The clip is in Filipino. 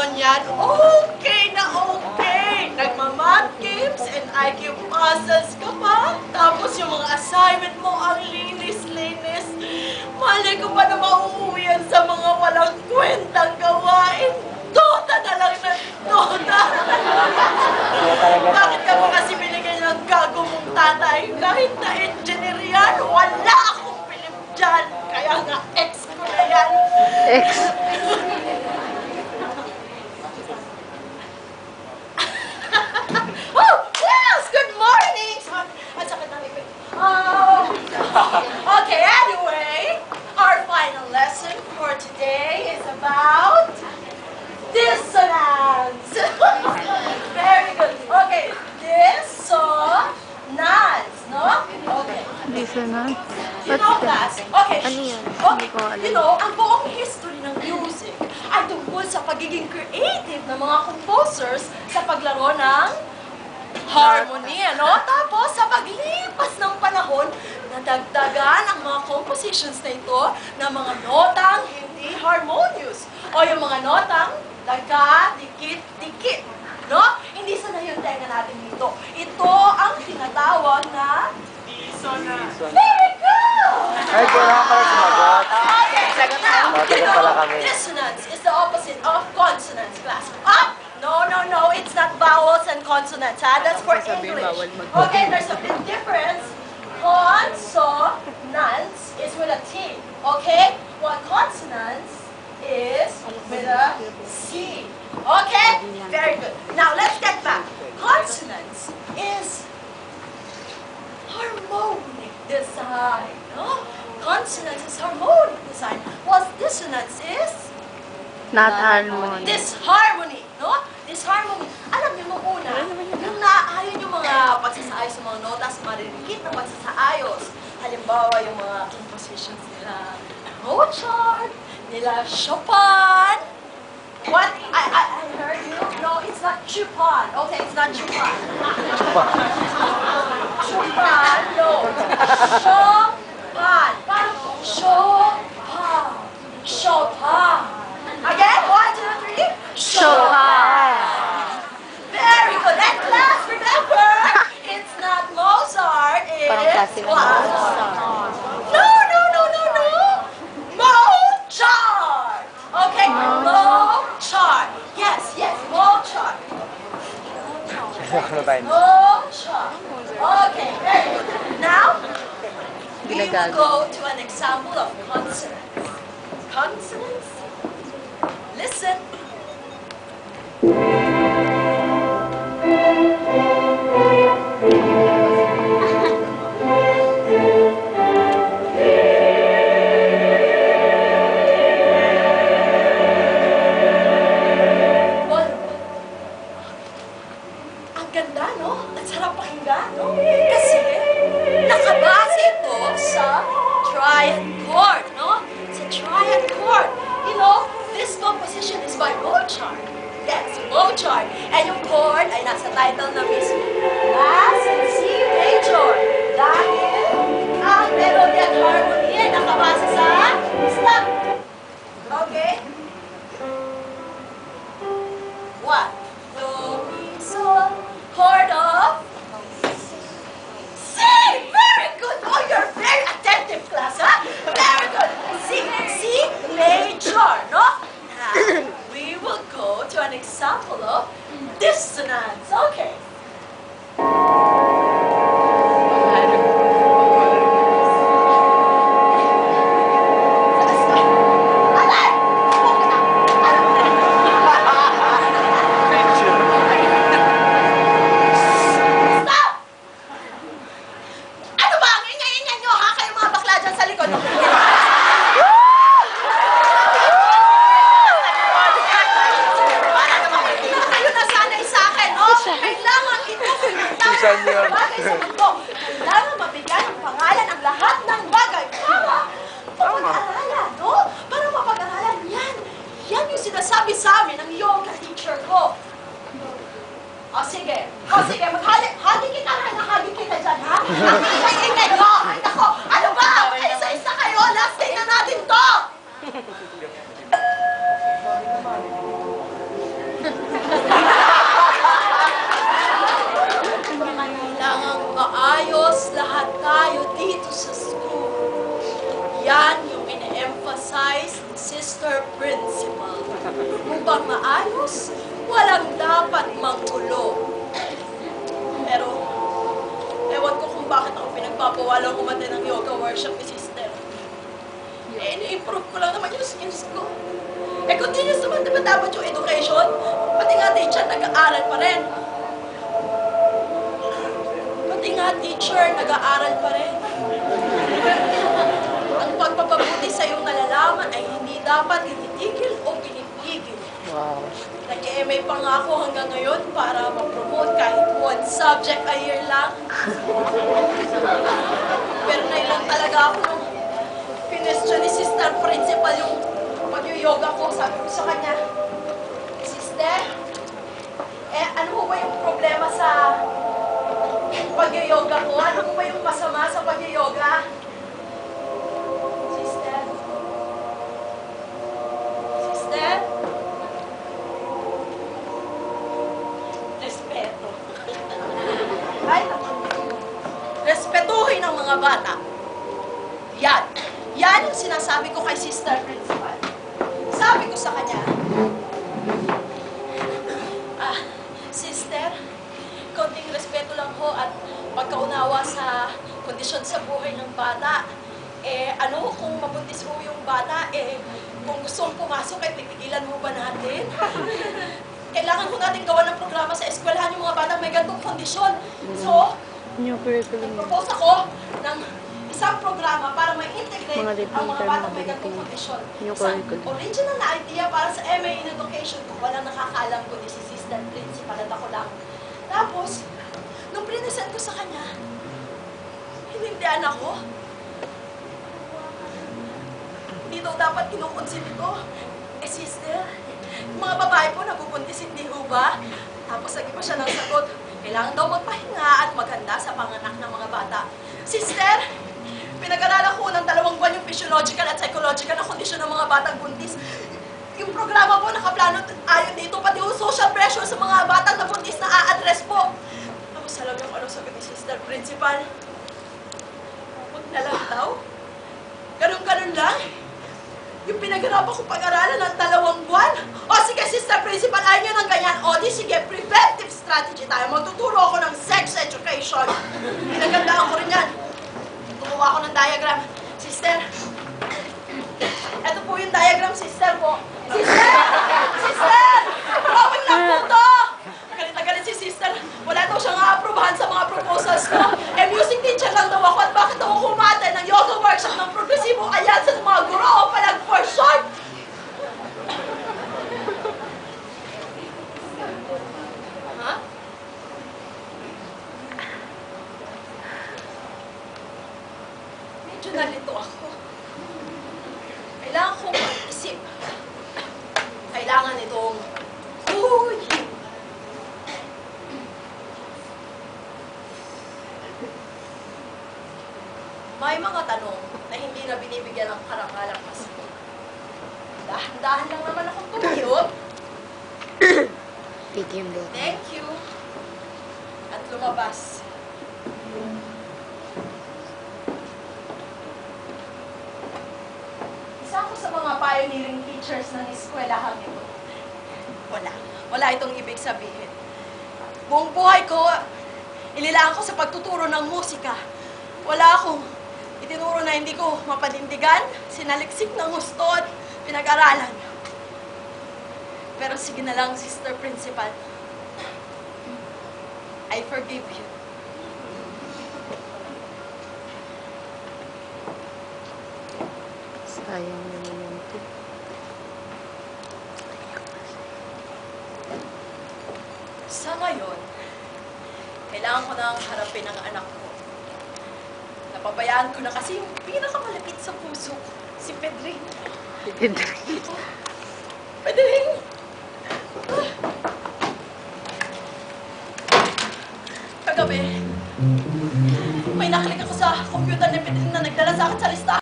Ngayon yan, okay na okay. Nagmamath games and IQ puzzles ka pa. Tapos yung mga assignment mo, ang linis-linis. Malay ko pa na mauuwi yan sa mga walang kwentang gawain. Dota na lang na Dota. Bakit ka mo kasi binigay ng gago mong tatay? Kahit na engineer yan, wala akong bilib dyan. Kaya nga, ex ko na yan. Ex. Oh, yes! Good morning! Ang sakit ng likod. Okay, anyway, our final lesson for today is about dissonance. Very good. Okay, dissonance, no? Okay. Dissonance? You know, class, okay. Ano yan? Okay, Hindi ko alam. you know, ang buong history ng music ay tungkol sa pagiging creative ng mga composers sa paglaro ng harmony, ano? Tapos, sa paglipas ng panahon, nadagdagan ang mga compositions na ito ng mga notang hindi harmonious o yung mga notang dikit-dikit, no? Hindi sana yung tenga natin dito. Ito ang tinatawag na dissonance. Very good! Ay, kailangan pala sumagot. Okay, now, you Sagot pala know, kami. dissonance is the opposite of consonance, class. Up! No, it's not vowels and consonants, ha? That's for English. Okay, there's a big difference. Consonants is with a T, okay? While consonants is with a C. Okay? Very good. Now, let's get back. Consonants is harmonic design, no? Consonants is harmonic design, while dissonance is Not harmony. disharmony, no? Disharmony. Alam niyo mo una, yung naaayon yung mga pagsasaayos sa mga notas, maririkit na pagsasaayos. Halimbawa, yung mga compositions nila Mozart, nila Chopin. What? I heard you. No, it's not Chopin. Okay, it's not Chopin. Chopin, no. Chopin. Parang Chopin. Chopin. Again, 1, 2, 3. Chopin. Very good. And class, remember, it's not Mozart, Parang it's klase ng what? Mozart. No. Mozart. Okay, Mozart. Yes, Mozart. Ano tayo? Mozart. Okay, very good. Now, we will Ginagago. go to an example of consonants. Consonants? Listen. Ang ganda, no? Ang sarap pakinggan, no? Kasi, nakabase ito sa triad chord, no? Sa triad chord. You know, this composition is by Mozart. Yes, Mozart. And yung chord ay nasa title na mismo. Mass and C major. Dahil ang melody at harmony ay nakabase sa stop. Okay? What? Do, mi, sol. Chord of C. Very good. Oh, you're very attentive, class, huh? Very good. C major, no? Now, we will go to an example of dissonance. Okay. Stop! Ano ba? Ang ingay-ingay nyo, ha? Kayo mga bakla dyan sa likod. Para naman hindi na kayo nasanay sa akin, no? Kailangan ito Susan yun. bagay sa mundo. Kailangan mabigyan ng pangalan ang lahat ng bagay. Para mapag-aralan, no? Para mapag-aralan yan. Yan yung sinasabi sa amin ng yoga teacher ko. O sige, maghali kita na, nahali kita dyan, ha? Ang ingay-ingay ko! Ay, nako, ano ba? Isa-isa kayo, last day na natin to! Mr. Principal. Upang maayos, walang dapat manggulo. Pero, ewan ko kung bakit ako pinagpapawalang umate ng yoga workshop ni Sister. Ini-improve ko lang naman yung skills ko. Continuous naman diba dapat yung education? Pati nga teacher, nag-aaral pa rin. Pati nga teacher, nag-aaral pa rin. Ang pagpapabuti sa iyong nalalaman ay hindi dapat ititigil o pinipigil. Wow. Nag-MA pa nga ako hanggang ngayon para ma-promote kahit one subject a year lang. Pero nailang talaga ako nung pinestyon ni Sister Principal yung pag-yoga ko. Sabi ko sa kanya, Sister, ano mo ba yung problema sa pag-yoga ko? Ano mo ba yung masama sa pag-yoga? Sister? Sister? Respeto. Ay, respetuhin ang mga bata. Yan. Yan yung sinasabi ko kay Sister Principal. Sabi ko sa kanya, Sister, konting respeto lang ho at pagkaunawa sa kondisyon sa buhay ng bata. Kung mabuntis mo yung bata, kung gusto mong pumasok, pipigilan mo ba natin? Kailangan ko natin gawa ng programa sa eskwelahan yung mga bata may ganitong kondisyon. So, New curriculum. propose ako ng isang programa para ma-integrate Mga ang mga repeater, bata mga may ganitong repeater. kondisyon. New Isang curriculum. original na idea para sa MA in Education ko. Walang nakakalam kundi si Sister Principal at ako lang. Tapos, nung prinesent ko sa kanya, hinindihan ako. Hindi daw dapat kinukonsin ito. Sister, yung mga babae po nabubuntis, hindi ho ba? Tapos lagi pa siya ng sagot, kailangan daw magpahinga at maganda sa panganak ng mga bata. Sister, pinag-aralan ko ng 2 buwan yung physiological at psychological na kondisyon ng mga batang buntis. Yung programa po nakaplano ayon dito, pati yung social pressure sa mga batang na buntis na a-address po. Tapos alam niyo kung anong sagot ni Sister Principal? Huwag na lang daw. Ganun-ganun lang. Yung pinag-arapan ko pag-aralan ng 2 buwan. O sige, Sister Principal, ayaw niyo ng ganyan. O di sige, preventive strategy tayo. Magtuturo ako ng sex education. Pinagandaan ko rin yan. Gumawa ako ng diagram. Sister, eto po yung diagram, Sister po. Sister! Sister! Drawing lang po to! Galit na galit si Sister. Wala daw siyang aaprubahan sa mga proposals ko. Music teacher lang daw ako. At bakit ako kumate ng yoga workshop ng progresibo ayan sa mga guro o palag for short? Ha? Medyo nalito ako. Kailangan kong mag-isip. Kailangan itong may mga tanong na hindi na binibigyan ng karangalang mas. Dahan-dahan lang naman akong tumayo. Medium low. Thank you. At lumabas. Isa ako sa mga pioneering teachers ng eskwelahan ito. Wala itong ibig sabihin. Buong buhay ko, inilaan ko sa pagtuturo ng musika. Wala akong itinuro na hindi ko mapanindigan, sinaliksik ng gusto at pinag-aralan. Pero sige na lang, Sister Principal. I forgive you. Sayang naman yun ito. Sa ngayon, kailangan ko nang harapin ang anak ko. Napabayaan ko na kasi yung pinakamalapit sa puso ko, si Pedring. Pedring! Kagabi, may naklik ako sa computer ni Pedring na nagdala sa akin sa listahan.